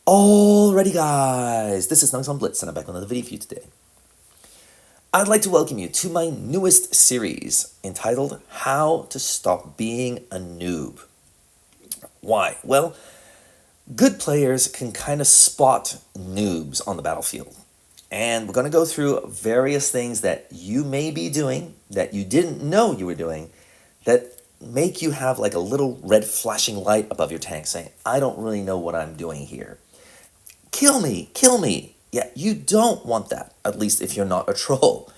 Alrighty guys, this is Snugsonblitz and I'm back with another video for you today. I'd like to welcome you to my newest series entitled How to Stop Being a Noob. Why? Well, good players can kind of spot noobs on the battlefield. And we're going to go through various things that you may be doing that you didn't know you were doing that make you have like a little red flashing light above your tank saying, I don't really know what I'm doing here. Kill me, kill me. Yeah, you don't want that, at least if you're not a troll.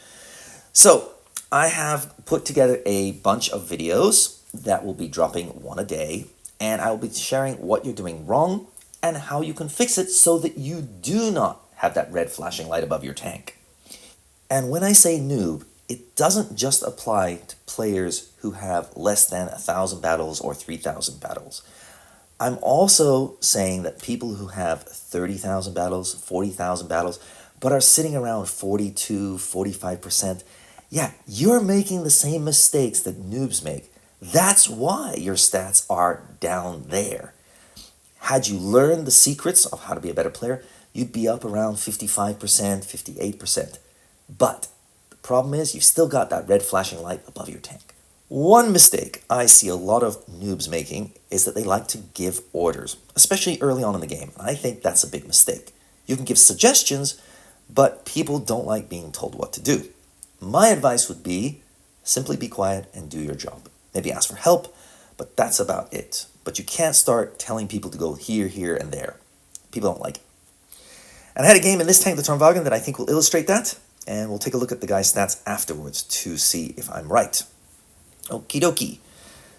So I have put together a bunch of videos that will be dropping one a day, and I will be sharing what you're doing wrong and how you can fix it so that you do not have that red flashing light above your tank. And when I say noob, it doesn't just apply to players who have less than 1,000 battles or 3,000 battles. I'm also saying that people who have 30,000 battles, 40,000 battles, but are sitting around 42, 45%, yeah, you're making the same mistakes that noobs make. That's why your stats are down there. Had you learned the secrets of how to be a better player, you'd be up around 55%, 58%. But the problem is you've still got that red flashing light above your tank. One mistake I see a lot of noobs making is that they like to give orders, especially early on in the game. I think that's a big mistake. You can give suggestions, but people don't like being told what to do. My advice would be simply be quiet and do your job. Maybe ask for help, but that's about it. But you can't start telling people to go here, here, and there. People don't like it. And I had a game in this tank, the Tarnwagen, that I think will illustrate that, and we'll take a look at the guy's stats afterwards to see if I'm right. Okie dokie.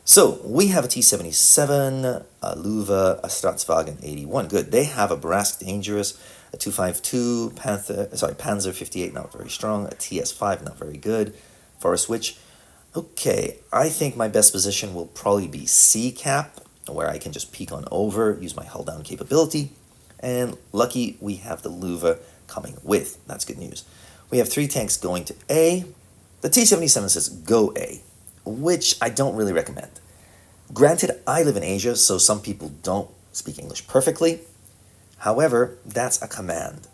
So we have a T-77, a Luva, a Snugsonblitz 81. Good. They have a Brask Dangerous, a 252, Panzer 58, not very strong, a TS5, not very good, Forest Witch. Okay, I think my best position will probably be C-cap, where I can just peek on over, use my hull down capability. And lucky we have the Luva coming with. That's good news. We have 3 tanks going to A. The T-77 says go A, which I don't really recommend. Granted, I live in Asia, so some people don't speak English perfectly. However, that's a command.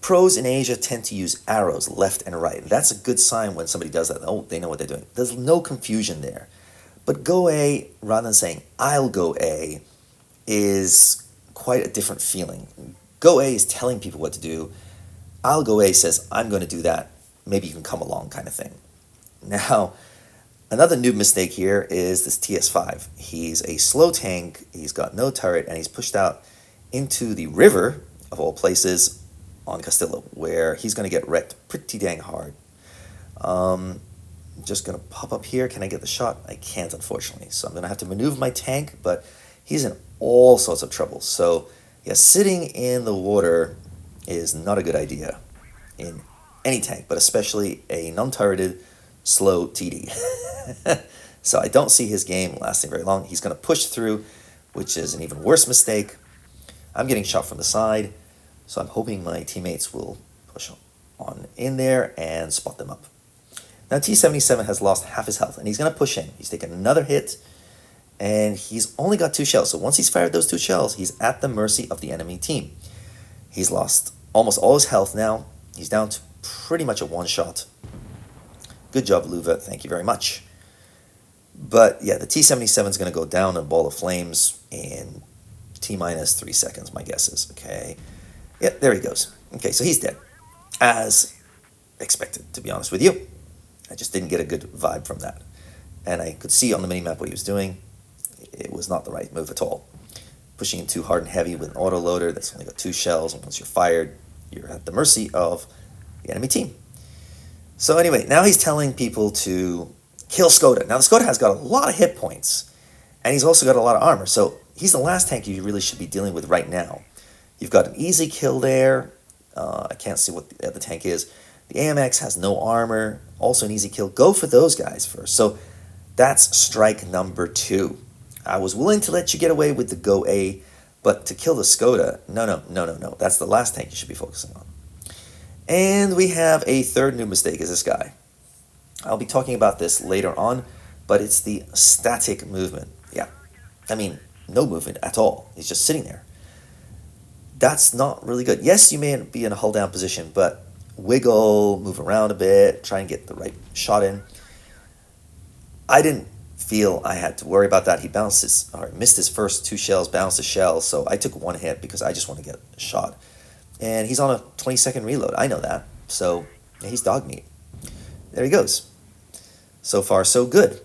Pros in Asia tend to use arrows left and right. That's a good sign when somebody does that. Oh, they know what they're doing. There's no confusion there. But go A, rather than saying I'll go A, is quite a different feeling. Go A is telling people what to do. I'll go A says I'm going to do that. Maybe you can come along kind of thing. Now, another noob mistake here is this TS5. He's a slow tank, he's got no turret, and he's pushed out into the river, of all places, on Castillo, where he's going to get wrecked pretty dang hard. Just going to pop up here. Can I get the shot? I can't, unfortunately. So I'm going to have to maneuver my tank, but he's in all sorts of trouble. So, yeah, sitting in the water is not a good idea in any tank, but especially a non-turreted, slow TD. So I don't see his game lasting very long. He's going to push through, which is an even worse mistake. I'm getting shot from the side, so I'm hoping my teammates will push on in there and spot them up. Now T-77 has lost half his health, and he's going to push in. He's taken another hit, and he's only got 2 shells. So once he's fired those 2 shells, he's at the mercy of the enemy team. He's lost almost all his health now. He's down to pretty much a one-shot. Good job, Luva. Thank you very much. But yeah, the T-77 is going to go down in a ball of flames in T-minus 3 seconds, my guess is. Okay. Yeah, there he goes. Okay, so he's dead. As expected, to be honest with you. I just didn't get a good vibe from that. And I could see on the minimap what he was doing. It was not the right move at all. Pushing in too hard and heavy with an autoloader that's only got 2 shells, and once you're fired, you're at the mercy of the enemy team. So anyway, now he's telling people to kill Skoda. Now the Skoda has got a lot of hit points, and he's also got a lot of armor. So he's the last tank you really should be dealing with right now. You've got an easy kill there. I can't see what the other tank is. The AMX has no armor, also an easy kill. Go for those guys first. So that's strike number 2. I was willing to let you get away with the go A, but to kill the Skoda, no. That's the last tank you should be focusing on. And we have a third new mistake, is this guy. I'll be talking about this later on, but it's the static movement. Yeah, I mean, no movement at all. He's just sitting there. that's not really good. Yes, you may be in a hold down position, but wiggle, move around a bit, try and get the right shot in. I didn't feel I had to worry about that. He bounced his, or missed his first two shells, bounced a shell, so I took one hit because I just want to get a shot. And he's on a 20-second reload. I know that. So yeah, he's dog meat. There he goes. So far, so good.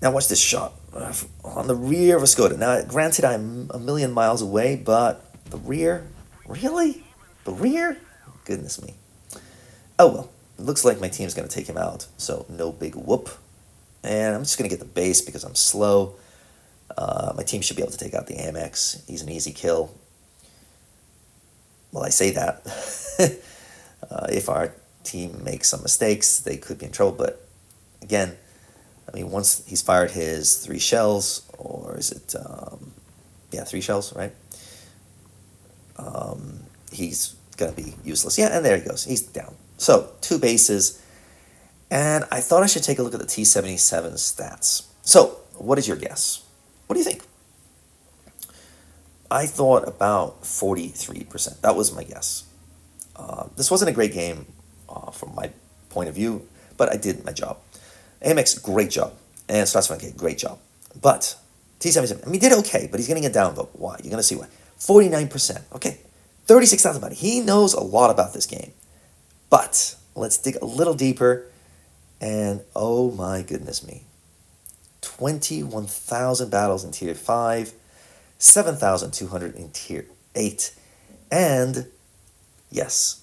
Now watch this shot on the rear of a Skoda. Now, granted, I'm a million miles away, but the rear, really? The rear? Goodness me. Oh well, it looks like my team's going to take him out, so no big whoop. And I'm just going to get the base because I'm slow. My team should be able to take out the Amex. He's an easy kill. Well, I say that. If our team makes some mistakes, they could be in trouble. But again, I mean, once he's fired his 3 shells, or is it, yeah, 3 shells, right? He's going to be useless. Yeah, and there he goes. He's down. So, 2 bases. And I thought I should take a look at the T-77 stats. So, what is your guess? What do you think? I thought about 43%. That was my guess. This wasn't a great game from my point of view, but I did my job. Amex, great job. And Snugsonblitz, great job. But T-77, I mean, he did okay, but he's getting a downvote. Why? You're going to see why. 49%. Okay. 36,000 money. He knows a lot about this game. But let's dig a little deeper. And oh my goodness me. 21,000 battles in Tier 5. 7,200 in Tier 8. And yes,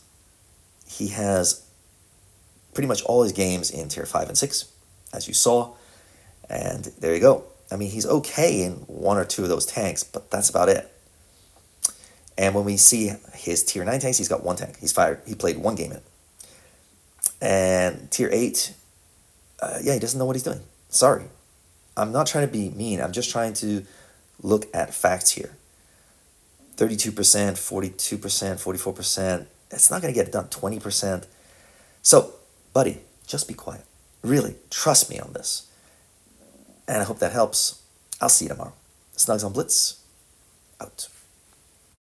he has pretty much all his games in Tier 5 and 6, as you saw. And there you go. I mean, he's okay in 1 or 2 of those tanks, but that's about it. And when we see his Tier 9 tanks, he's got 1 tank. He played 1 game in it. And Tier 8, yeah, he doesn't know what he's doing. Sorry. I'm not trying to be mean. I'm just trying to look at facts here. 32%, 42%, 44%. It's not going to get it done. 20%. So, buddy, just be quiet. Really, trust me on this. And I hope that helps. I'll see you tomorrow. Snugsonblitz, out.